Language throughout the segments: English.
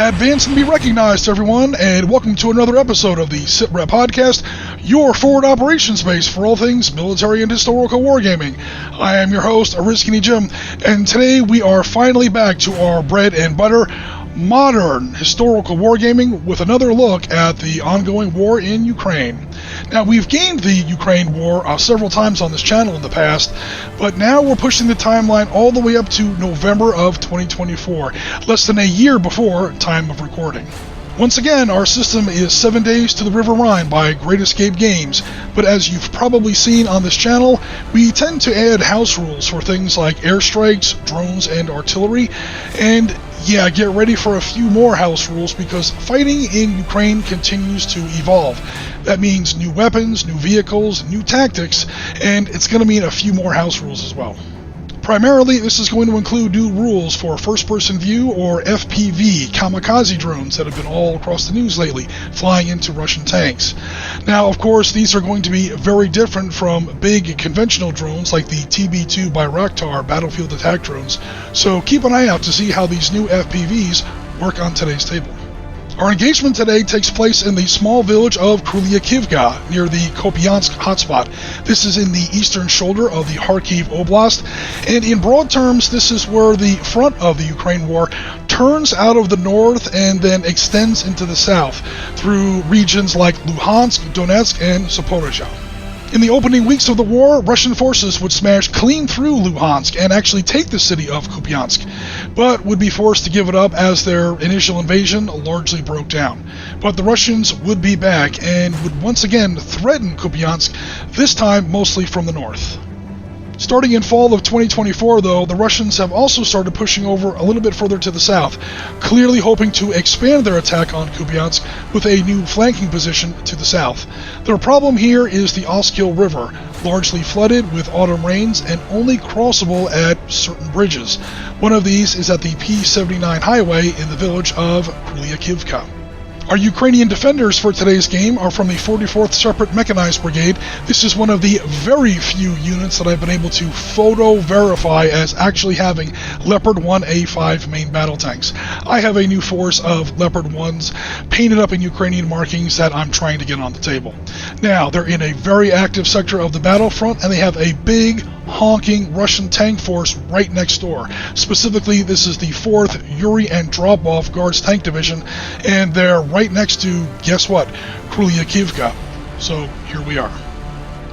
Advance and be recognized, everyone, and welcome to another episode of the Sitrep podcast, your forward operations base for all things military and historical wargaming. I am your host, Ariskini Jim, and today we are finally back to our bread and butter, modern historical wargaming with another look at the ongoing war in Ukraine. Now, we've gamed the Ukraine war several times on this channel in the past, but now we're pushing the timeline all the way up to November of 2024, less than a year before time of recording. Once again, our system is 7 Days to the River Rhine by Great Escape Games, but as you've probably seen on this channel, we tend to add house rules for things like airstrikes, drones, and artillery, and yeah, get ready for a few more house rules because fighting in Ukraine continues to evolve. That means new weapons, new vehicles, new tactics, and it's going to mean a few more house rules as well. Primarily, this is going to include new rules for first-person view or FPV kamikaze drones that have been all across the news lately, flying into Russian tanks. Now, of course, these are going to be very different from big conventional drones like the TB2 Bayraktar battlefield attack drones, so keep an eye out to see how these new FPVs work on today's table. Our engagement today takes place in the small village of Krylyakivka, near the Kupiansk hotspot. This is in the eastern shoulder of the Kharkiv Oblast, and in broad terms, this is where the front of the Ukraine war turns out of the north and then extends into the south through regions like Luhansk, Donetsk, and Zaporizhzhia. In the opening weeks of the war, Russian forces would smash clean through Luhansk and actually take the city of Kupiansk, but would be forced to give it up as their initial invasion largely broke down. But the Russians would be back and would once again threaten Kupiansk, this time mostly from the north. Starting in fall of 2024, though, the Russians have also started pushing over a little bit further to the south, clearly hoping to expand their attack on Kupiansk with a new flanking position to the south. Their problem here is the Oskil River, largely flooded with autumn rains and only crossable at certain bridges. One of these is at the P-79 highway in the village of Krylyakivka. Our Ukrainian defenders for today's game are from the 44th Separate Mechanized Brigade. This is one of the very few units that I've been able to photo verify as actually having Leopard 1A5 main battle tanks. I have a new force of Leopard 1s painted up in Ukrainian markings that I'm trying to get on the table. Now, they're in a very active sector of the battlefront, and they have a big, honking Russian tank force right next door. Specifically, this is the 4th Yuri and Drop-Off Guards Tank Division, and they're right next to, guess what, Krylyakivka. So here we are.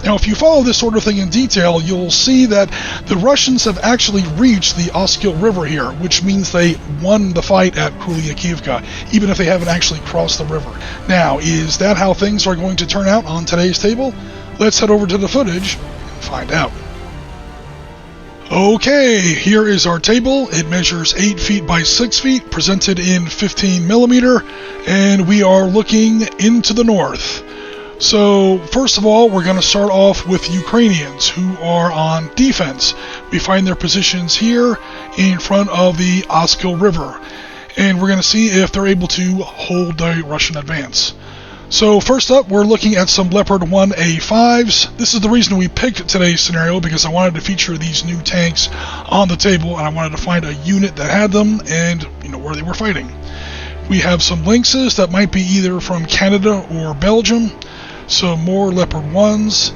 Now, if you follow this sort of thing in detail, you'll see that the Russians have actually reached the Oskil River here, which means they won the fight at Krylyakivka, even if they haven't actually crossed the river. Now, is that how things are going to turn out on today's table? Let's head over to the footage and find out. Okay, here is our table. It measures 8 feet by 6 feet, presented in 15 millimeter, and we are looking into the north. So, first of all, we're going to start off with Ukrainians who are on defense. We find their positions here in front of the Oskil River, and we're going to see if they're able to hold the Russian advance. So first up, we're looking at some Leopard 1A5s. This is the reason we picked today's scenario, because I wanted to feature these new tanks on the table, and I wanted to find a unit that had them and, where they were fighting. We have some Lynxes that might be either from Canada or Belgium, some more Leopard 1s.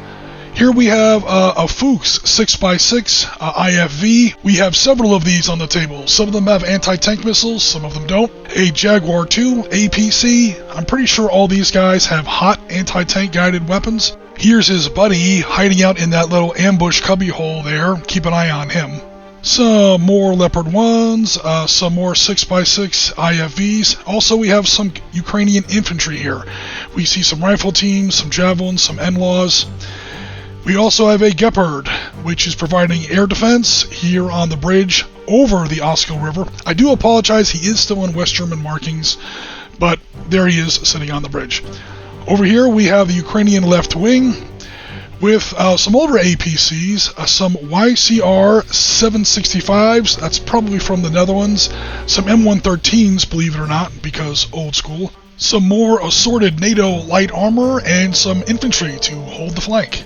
Here we have a Fuchs 6x6 IFV. We have several of these on the table. Some of them have anti-tank missiles, some of them don't. A Jaguar 2 APC. I'm pretty sure all these guys have hot anti-tank guided weapons. Here's his buddy hiding out in that little ambush cubbyhole there. Keep an eye on him. Some more Leopard 1s, some more 6x6 IFVs. Also, we have some Ukrainian infantry here. We see some rifle teams, some javelins, some NLAWs. We also have a Gepard, which is providing air defense here on the bridge over the Oskil River. I do apologize, he is still in West German markings, but there he is sitting on the bridge. Over here we have the Ukrainian left wing with some older APCs, some YCR 765s, that's probably from the Netherlands, some M113s, believe it or not, because old school, some more assorted NATO light armor, and some infantry to hold the flank.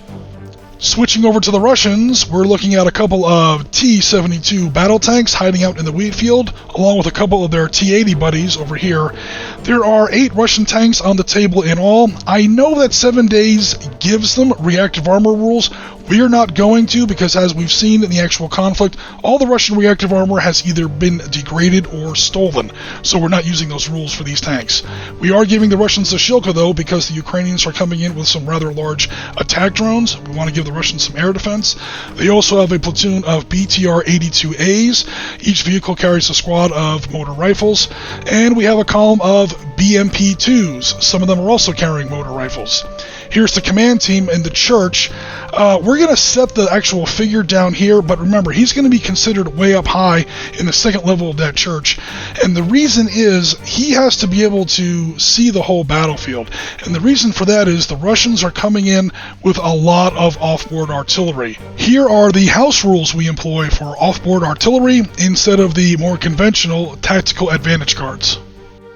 Switching over to the Russians, we're looking at a couple of T-72 battle tanks hiding out in the wheat field, along with a couple of their T-80 buddies over here. There are 8 Russian tanks on the table in all. I know that 7 days gives them reactive armor rules. We are not going to, because as we've seen in the actual conflict, all the Russian reactive armor has either been degraded or stolen, so we're not using those rules for these tanks. We are giving the Russians the Shilka, though, because the Ukrainians are coming in with some rather large attack drones. We want to give the Russians some air defense. They also have a platoon of BTR-82As. Each vehicle carries a squad of motor rifles, and we have a column of BMP-2s. Some of them are also carrying motor rifles. Here's the command team in the church. We're going to set the actual figure down here, but remember, he's going to be considered way up high in the second level of that church. And the reason is he has to be able to see the whole battlefield. And the reason for that is the Russians are coming in with a lot of off-board artillery. Here are the house rules we employ for off-board artillery instead of the more conventional tactical advantage cards.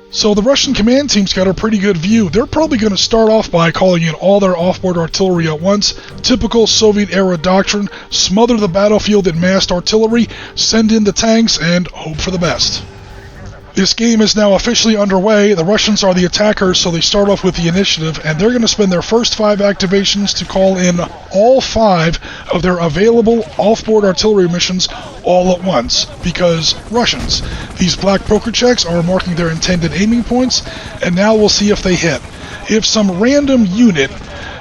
So the Russian command team's got a pretty good view. They're probably going to start off by calling in all their off-board artillery at once. Typical Soviet-era doctrine: smother the battlefield in massed artillery, send in the tanks, and hope for the best. This game is now officially underway. The Russians are the attackers, so they start off with the initiative, and they're going to spend their first 5 activations to call in all 5 of their available off-board artillery missions all at once, because Russians. These black poker checks are marking their intended aiming points, and now we'll see if they hit. If some random unit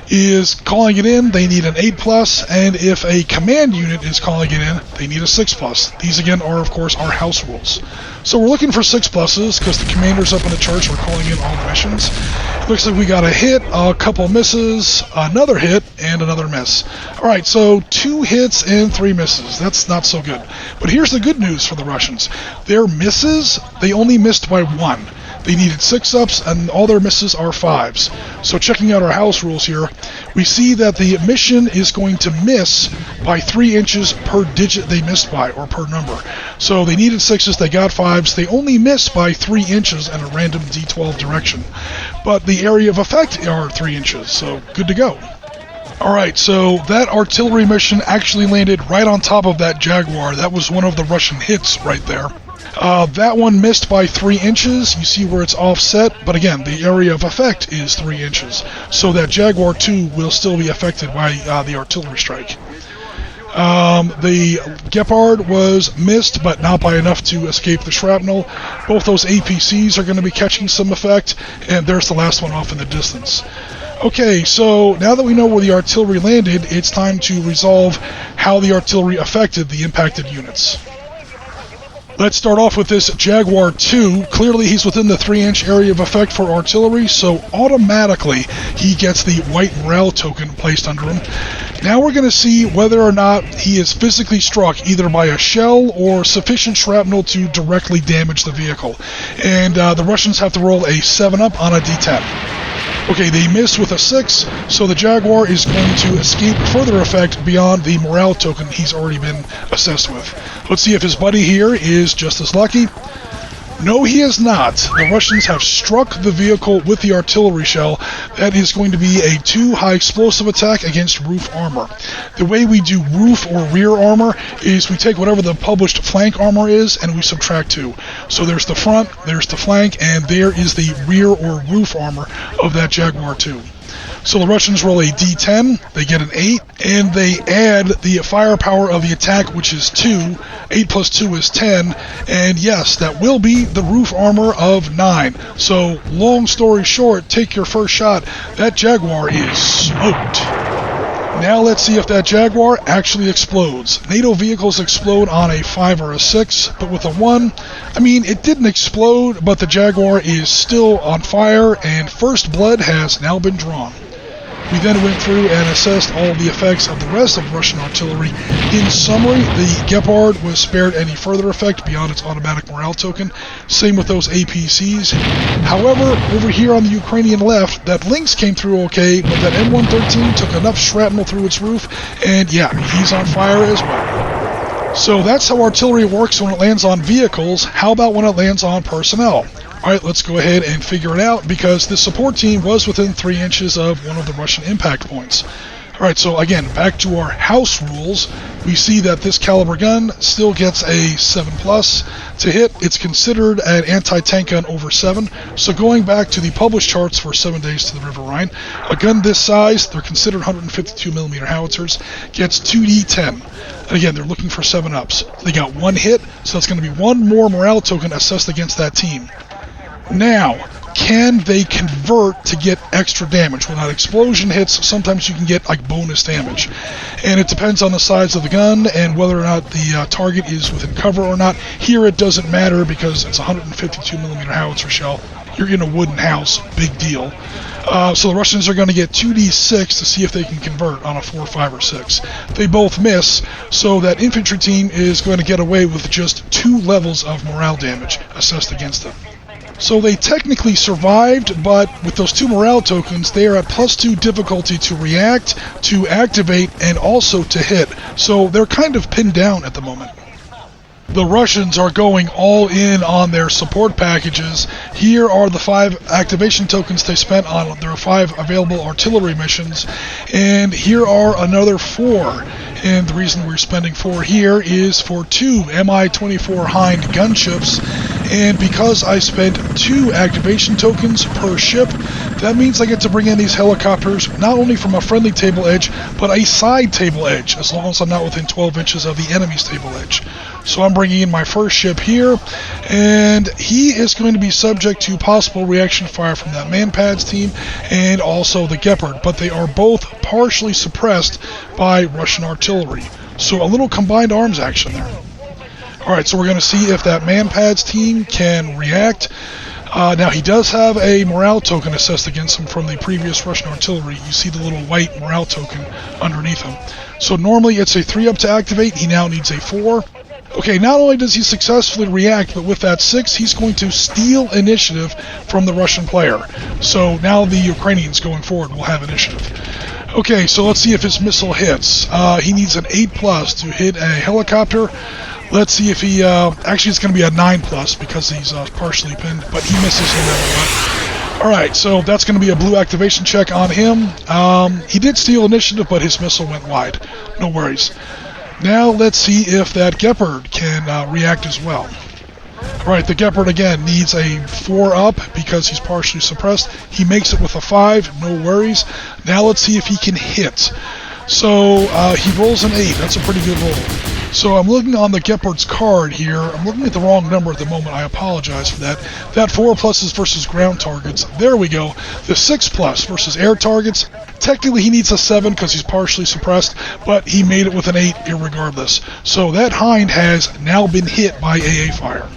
is calling it in, they need an 8+, and if a command unit is calling it in, they need a 6+. These again are, of course, our house rules. So we're looking for 6+, because the commanders up in the church are calling in all the missions. It looks like we got a hit, a couple misses, another hit, and another miss. Alright, so 2 hits and 3 misses. That's not so good. But here's the good news for the Russians. Their misses, they only missed by 1. They needed 6-ups, and all their misses are 5s. So checking out our house rules here, we see that the mission is going to miss by 3 inches per digit they missed by, or per number. So they needed 6s, they got 5s, they only missed by 3 inches in a random D12 direction. But the area of effect are 3 inches, so good to go. Alright, so that artillery mission actually landed right on top of that Jaguar. That was one of the Russian hits right there. That one missed by 3 inches. You see where it's offset, but again, the area of effect is 3 inches. So that Jaguar 2 will still be affected by the artillery strike. The Leopard was missed, but not by enough to escape the shrapnel. Both those APCs are going to be catching some effect, and there's the last one off in the distance. Okay, so now that we know where the artillery landed, it's time to resolve how the artillery affected the impacted units. Let's start off with this Jaguar 2. Clearly he's within the 3-inch area of effect for artillery, so automatically he gets the white morale token placed under him. Now we're going to see whether or not he is physically struck either by a shell or sufficient shrapnel to directly damage the vehicle. And the Russians have to roll a 7-up on a D10. Okay, they miss with a 6, so the Jaguar is going to escape further effect beyond the morale token he's already been assessed with. Let's see if his buddy here is just as lucky. No, he is not. The Russians have struck the vehicle with the artillery shell. That is going to be a 2 high explosive attack against roof armor. The way we do roof or rear armor is we take whatever the published flank armor is and we subtract 2. So there's the front, there's the flank, and there is the rear or roof armor of that Jaguar 2. So the Russians roll a D10, they get an 8, and they add the firepower of the attack, which is 2. 8 plus 2 is 10, and yes, that will be the roof armor of 9. So, long story short, take your first shot. That Jaguar is smoked. Now let's see if that Jaguar actually explodes. NATO vehicles explode on a 5 or a 6, but with a 1, I mean, it didn't explode, but the Jaguar is still on fire, and first blood has now been drawn. We then went through and assessed all the effects of the rest of Russian artillery. In summary, the Leopard was spared any further effect beyond its automatic morale token. Same with those APCs. However, over here on the Ukrainian left, that Lynx came through okay, but that M113 took enough shrapnel through its roof, and yeah, he's on fire as well. So that's how artillery works when it lands on vehicles. How about when it lands on personnel? Alright, let's go ahead and figure it out, because the support team was within 3 inches of one of the Russian impact points. Alright, so again, back to our house rules. We see that this caliber gun still gets a 7+. To hit, it's considered an anti-tank gun over 7. So going back to the published charts for 7 Days to the River Rhine, a gun this size, they're considered 152mm howitzers, gets 2d10. And again, they're looking for 7-ups. They got 1 hit, so that's going to be 1 more morale token assessed against that team. Now, can they convert to get extra damage? Without explosion hits, sometimes you can get like bonus damage. And it depends on the size of the gun and whether or not the target is within cover or not. Here it doesn't matter because it's a 152mm howitzer shell. You're in a wooden house, big deal. So the Russians are going to get 2d6 to see if they can convert on a 4, 5, or 6. They both miss, so that infantry team is going to get away with just 2 levels of morale damage assessed against them. So they technically survived, but with those 2 morale tokens, they are at +2 difficulty to react, to activate, and also to hit. So they're kind of pinned down at the moment. The Russians are going all in on their support packages. Here are the 5 activation tokens they spent on their 5 available artillery missions, and here are another 4. And the reason we're spending 4 here is for 2 Mi-24 Hind gunships, and because I spent 2 activation tokens per ship, that means I get to bring in these helicopters not only from a friendly table edge, but a side table edge, as long as I'm not within 12 inches of the enemy's table edge. So I'm bringing in my first ship here, and he is going to be subject to possible reaction fire from that Manpads team and also the Leopard, but they are both partially suppressed by Russian artillery. So a little combined arms action there. Alright, so we're going to see if that Manpads team can react. Now he does have a morale token assessed against him from the previous Russian artillery. You see the little white morale token underneath him. So normally it's a 3-up to activate, he now needs a 4. Okay, not only does he successfully react, but with that 6, he's going to steal initiative from the Russian player. So now the Ukrainians going forward will have initiative. Okay, so let's see if his missile hits. He needs an 8+ to hit a helicopter. Let's see if he, actually it's going to be a 9+ because he's partially pinned, but he misses no matter what. Alright, so that's going to be a blue activation check on him. He did steal initiative, but his missile went wide. No worries. Now let's see if that Leopard can react as well. Alright, the Leopard again needs a 4-up because he's partially suppressed. He makes it with a 5, no worries. Now let's see if he can hit. So he rolls an 8, that's a pretty good roll. So I'm looking on the Leopard's card here. I'm looking at the wrong number at the moment, I apologize for that. That 4+ is versus ground targets. There we go. The 6+ versus air targets. Technically he needs a 7 because he's partially suppressed, but he made it with an 8 irregardless. So that Hind has now been hit by AA fire.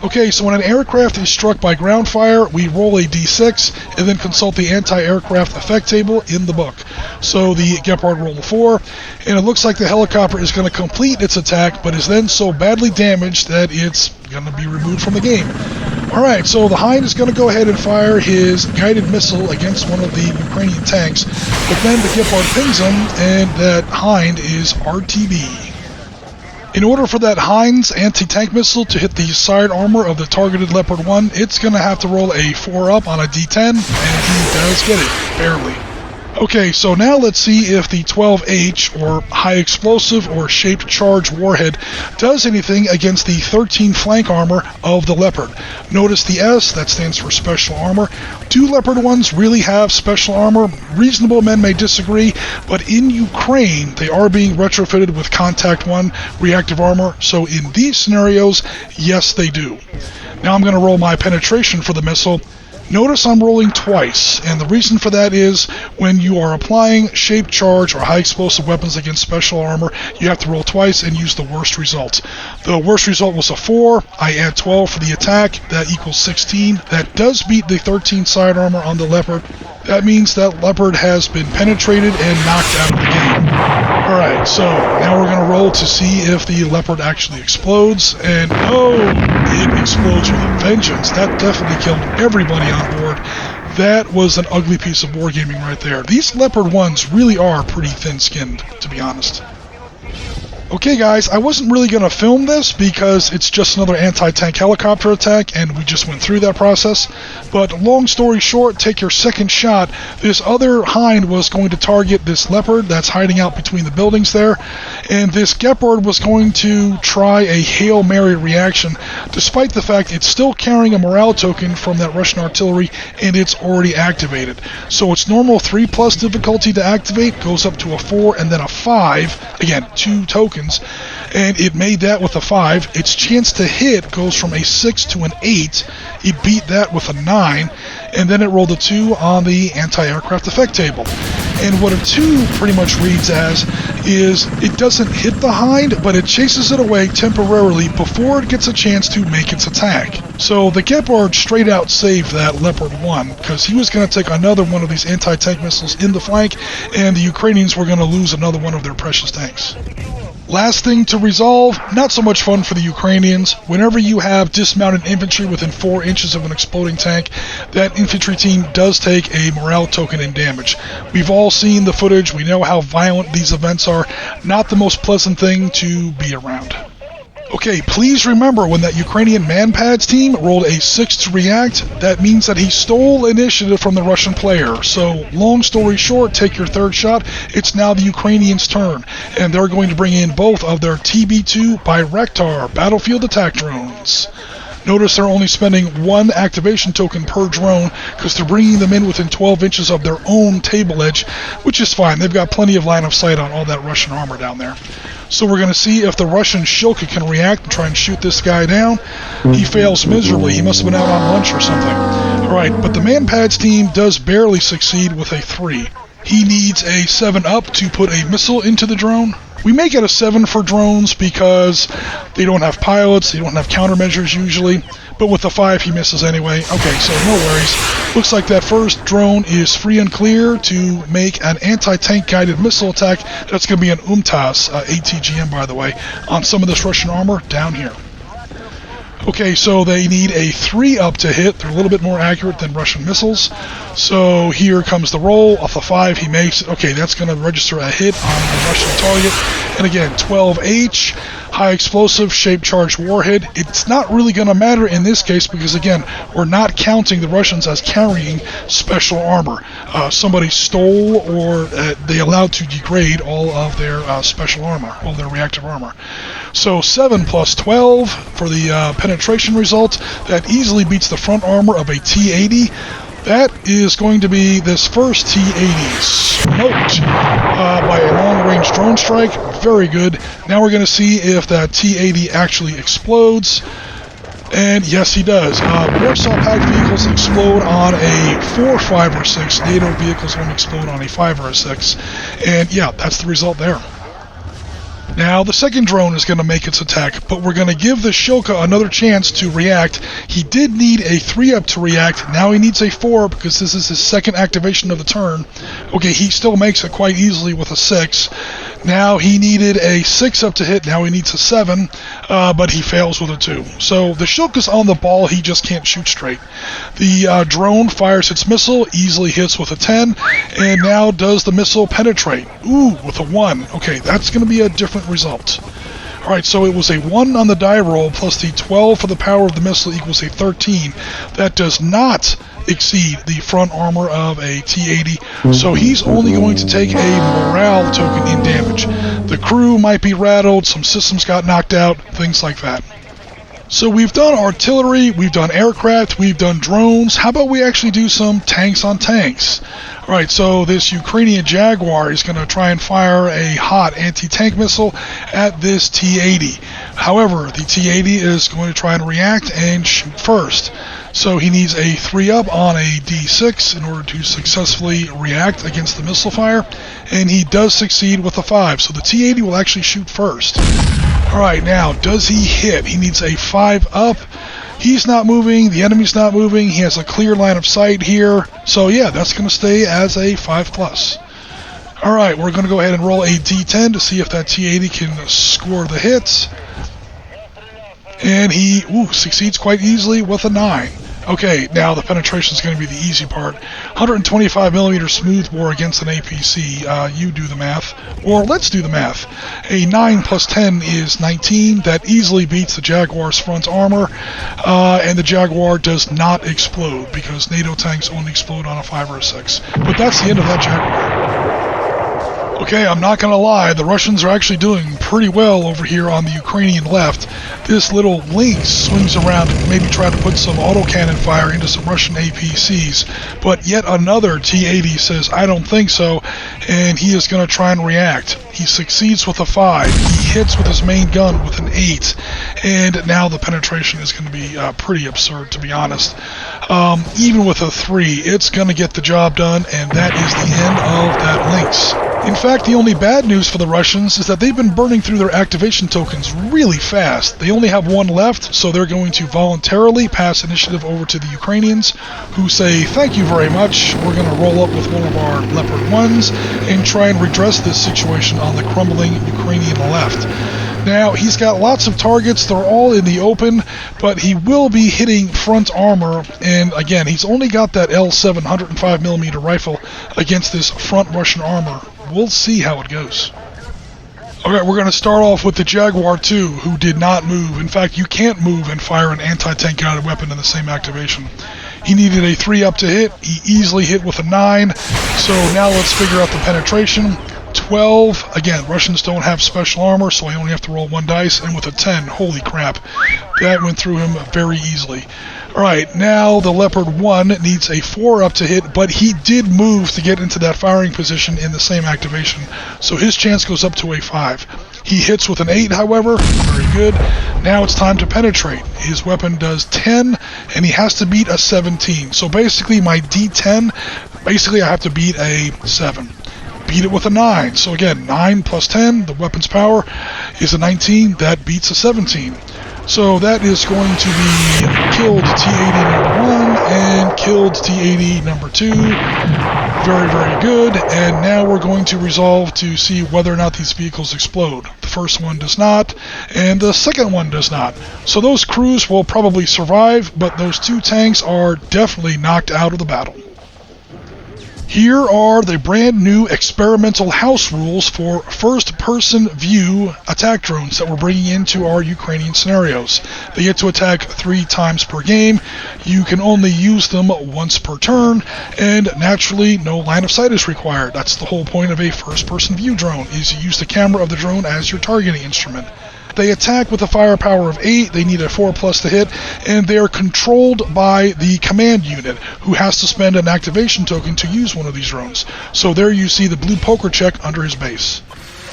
Okay, so when an aircraft is struck by ground fire, we roll a d6 and then consult the anti-aircraft effect table in the book. So the Leopard rolled a 4, and it looks like the helicopter is going to complete its attack, but is then so badly damaged that it's going to be removed from the game. Alright, so the Hind is going to go ahead and fire his guided missile against one of the Ukrainian tanks, but then the Leopard pings him, and that Hind is RTB. In order for that Hind's anti-tank missile to hit the side armor of the targeted Leopard 1, it's going to have to roll a 4-up on a d10, and he does get it, barely. Okay, so now let's see if the 12H, or high explosive or shaped charge warhead, does anything against the 13 flank armor of the Leopard. Notice the S, that stands for special armor. Do Leopard 1s really have special armor? Reasonable men may disagree, but in Ukraine, they are being retrofitted with Contact 1 reactive armor, so in these scenarios, yes they do. Now I'm going to roll my penetration for the missile. Notice I'm rolling twice, and the reason for that is when you are applying shaped charge or high explosive weapons against special armor, you have to roll twice and use the worst result. The worst result was a 4. I add 12 for the attack. That equals 16. That does beat the 13 side armor on the Leopard. That means that Leopard has been penetrated and knocked out of the game. Alright, so now we're going to roll to see if the Leopard actually explodes, and oh, it explodes with a vengeance. That definitely killed everybody on board. That was an ugly piece of wargaming right there. These Leopard 1s really are pretty thin-skinned, to be honest. Okay guys, I wasn't really going to film this because it's just another anti-tank helicopter attack and we just went through that process. But long story short, take your second shot. This other hind was going to target this leopard that's hiding out between the buildings there. And this Gepard was going to try a Hail Mary reaction, despite the fact it's still carrying a morale token from that Russian artillery and it's already activated. So its normal 3+ difficulty to activate goes up to a 4 and then a 5. Again, 2 tokens. And it made that with a 5. Its chance to hit goes from a 6 to an 8. It beat that with a 9. And then it rolled a 2 on the anti-aircraft effect table. And what a 2 pretty much reads as is it doesn't hit the hind, but it chases it away temporarily before it gets a chance to make its attack. So the Gepard straight out saved that Leopard 1, because he was going to take another one of these anti-tank missiles in the flank, and the Ukrainians were going to lose another one of their precious tanks. Last thing to resolve, not so much fun for the Ukrainians. Whenever you have dismounted infantry within 4 inches of an exploding tank, that infantry team does take a morale token and damage. We've all seen the footage, we know how violent these events are, not the most pleasant thing to be around. Okay, please remember when that Ukrainian manpads team rolled a 6 to react, that means that he stole initiative from the Russian player. So, long story short, take your third shot, it's now the Ukrainians' turn, and they're going to bring in both of their TB2 Bayraktar battlefield attack drones. Notice they're only spending 1 activation token per drone because they're bringing them in within 12 inches of their own table edge, which is fine. They've got plenty of line of sight on all that Russian armor down there. So we're going to see if the Russian Shilka can react and try and shoot this guy down. He fails miserably. He must have been out on lunch or something. Alright, but the manpads team does barely succeed with a 3. He needs a 7 up to put a missile into the drone. We may get a 7 for drones because they don't have pilots, they don't have countermeasures usually, but with the 5 he misses anyway. Okay, so no worries. Looks like that first drone is free and clear to make an anti-tank guided missile attack. That's going to be an UMTAS, ATGM by the way, on some of this Russian armor down here. Okay, so they need a 3 up to hit. They're a little bit more accurate than Russian missiles. So here comes the roll. Off the 5, he makes it. Okay, that's going to register a hit on the Russian target. And again, 12H, high explosive, shape charged warhead. It's not really going to matter in this case because, again, we're not counting the Russians as carrying special armor. Somebody stole or they allowed to degrade all of their special armor, all their reactive armor. So 7 plus 12 for the penetration result. That easily beats the front armor of a T-80. That is going to be this first T-80 smoked by a long-range drone strike. Very good. Now we're going to see if that T-80 actually explodes. And yes, he does. Warsaw Pact vehicles explode on a 4, 5, or 6. NATO vehicles only explode on a 5 or a 6. And yeah, that's the result there. Now, the second drone is going to make its attack, but we're going to give the Shilka another chance to react. He did need a 3 up to react. Now he needs a 4 because this is his second activation of the turn. Okay, he still makes it quite easily with a 6. Now he needed a 6 up to hit. Now he needs a 7, but he fails with a 2. So the Shilka's on the ball. He just can't shoot straight. The drone fires its missile, easily hits with a 10, and now does the missile penetrate? Ooh, with a 1. Okay, that's going to be a different result. Alright, so it was a 1 on the die roll plus the 12 for the power of the missile equals a 13. That does not exceed the front armor of a T-80, so he's only going to take a morale token in damage. The crew might be rattled, some systems got knocked out, things like that. So we've done artillery, we've done aircraft, we've done drones. How about we actually do some tanks on tanks? Alright, so this Ukrainian Jaguar is going to try and fire a hot anti-tank missile at this T-80. However, the T-80 is going to try and react and shoot first. So he needs a 3 up on a D6 in order to successfully react against the missile fire, and he does succeed with a 5. So the T-80 will actually shoot first. Alright, now, does he hit? He needs a 5 up. He's not moving, the enemy's not moving, he has a clear line of sight here. So yeah, that's going to stay as a 5+. Alright, we're going to go ahead and roll a D10 to see if that T-80 can score the hits. And he succeeds quite easily with a 9. Okay, now the penetration is going to be the easy part. 125mm smoothbore against an APC. You do the math. Or let's do the math. A 9 plus 10 is 19. That easily beats the Jaguar's front armor. And the Jaguar does not explode, because NATO tanks only explode on a 5 or a 6. But that's the end of that Jaguar. Okay, I'm not going to lie, the Russians are actually doing pretty well over here on the Ukrainian left. This little Lynx swings around to maybe try to put some autocannon fire into some Russian APCs, but yet another T-80 says, I don't think so, and he is going to try and react. He succeeds with a 5, he hits with his main gun with an 8, and now the penetration is going to be pretty absurd, to be honest. Even with a 3, it's going to get the job done, and that is the end of that Lynx. In fact, the only bad news for the Russians is that they've been burning through their activation tokens really fast. They only have 1 left, so they're going to voluntarily pass initiative over to the Ukrainians, who say, thank you very much, we're going to roll up with one of our Leopard 1s and try and redress this situation on the crumbling Ukrainian left. Now, he's got lots of targets, they're all in the open, but he will be hitting front armor, and again, he's only got that L7 105mm rifle against this front Russian armor. We'll see how it goes. Alright, we're going to start off with the Jaguar 2, who did not move. In fact, you can't move and fire an anti-tank guided weapon in the same activation. He needed a 3 up to hit, he easily hit with a 9, so now let's figure out the penetration. 12, again, Russians don't have special armor, so I only have to roll 1 dice, and with a 10, holy crap, that went through him very easily. Alright, now the Leopard 1 needs a 4 up to hit, but he did move to get into that firing position in the same activation, so his chance goes up to a 5. He hits with an 8, however, very good. Now it's time to penetrate. His weapon does 10, and he has to beat a 17. So basically my D10, I have to beat a 7. Beat it with a 9. So again, 9 plus 10, the weapon's power is a 19. That beats a 17. So that is going to be killed T-80 number 1 and killed T-80 number 2. Very, very good. And now we're going to resolve to see whether or not these vehicles explode. The first one does not, and the second one does not. So those crews will probably survive, but those 2 tanks are definitely knocked out of the battle. Here are the brand new experimental house rules for first-person view attack drones that we're bringing into our Ukrainian scenarios. They get to attack 3 times per game, you can only use them once per turn, and naturally no line of sight is required. That's the whole point of a first-person view drone, is you use the camera of the drone as your targeting instrument. They attack with a firepower of 8, they need a 4 plus to hit, and they are controlled by the command unit, who has to spend an activation token to use one of these drones. So there you see the blue poker check under his base.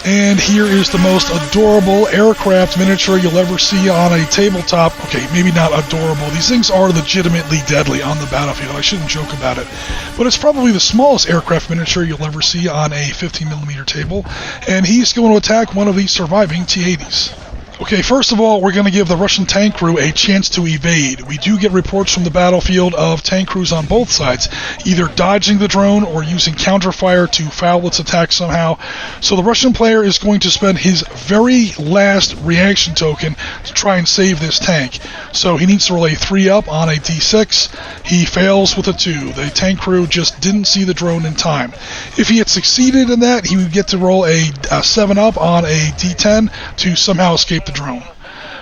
And here is the most adorable aircraft miniature you'll ever see on a tabletop. Okay, maybe not adorable. These things are legitimately deadly on the battlefield. I shouldn't joke about it. But it's probably the smallest aircraft miniature you'll ever see on a 15mm table. And he's going to attack one of these surviving T-80s. Okay, first of all, we're going to give the Russian tank crew a chance to evade. We do get reports from the battlefield of tank crews on both sides, either dodging the drone or using counterfire to foul its attack somehow. So the Russian player is going to spend his very last reaction token to try and save this tank. So he needs to roll a 3 up on a D6. He fails with a 2. The tank crew just didn't see the drone in time. If he had succeeded in that, he would get to roll a 7 up on a D10 to somehow escape the drone.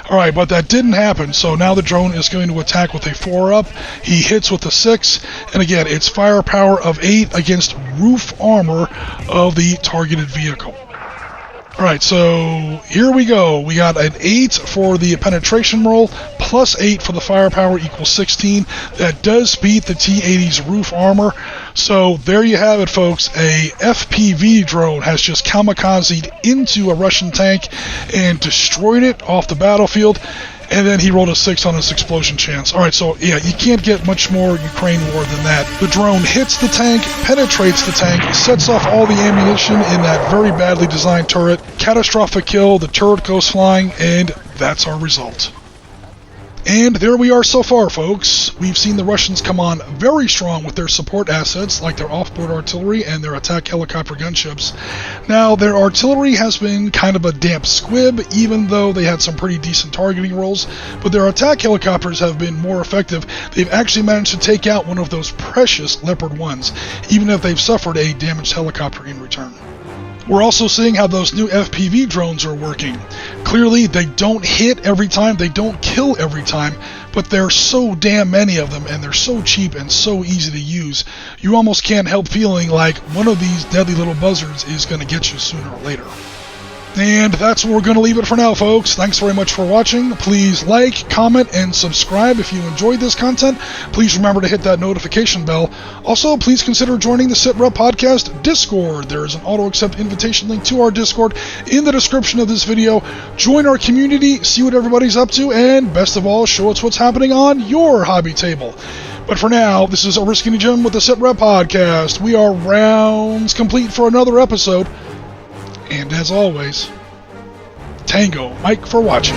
Alright, but that didn't happen, so now the drone is going to attack with a 4 up. He hits with a 6, and again, it's firepower of 8 against roof armor of the targeted vehicle. Alright, so here we go. We got an 8 for the penetration roll, plus 8 for the firepower equals 16. That does beat the T-80's roof armor. So there you have it, folks. A FPV drone has just kamikazed into a Russian tank and destroyed it off the battlefield. And then he rolled a 6 on his explosion chance. Alright, so yeah, you can't get much more Ukraine war than that. The drone hits the tank, penetrates the tank, sets off all the ammunition in that very badly designed turret. Catastrophic kill, the turret goes flying, and that's our result. And there we are so far, folks. we've seen the Russians come on very strong with their support assets like their off-board artillery and their attack helicopter gunships. Now, their artillery has been kind of a damp squib, even though they had some pretty decent targeting rolls, but their attack helicopters have been more effective. They've actually managed to take out one of those precious Leopard 1s, even if they've suffered a damaged helicopter in return. We're also seeing how those new FPV drones are working. Clearly, they don't hit every time, they don't kill every time, but there's so damn many of them, and they're so cheap and so easy to use, you almost can't help feeling like one of these deadly little buzzards is going to get you sooner or later. And that's where we're going to leave it for now, folks. Thanks very much for watching. Please like, comment, and subscribe if you enjoyed this content. Please remember to hit that notification bell. Also, please consider joining the Sitrep Podcast Discord. There is an auto-accept invitation link to our Discord in the description of this video. Join our community, see what everybody's up to, and best of all, show us what's happening on your hobby table. But for now, this is Risky Jim with the Sitrep Podcast. We are rounds complete for another episode. And as always, Tango Mike for watching.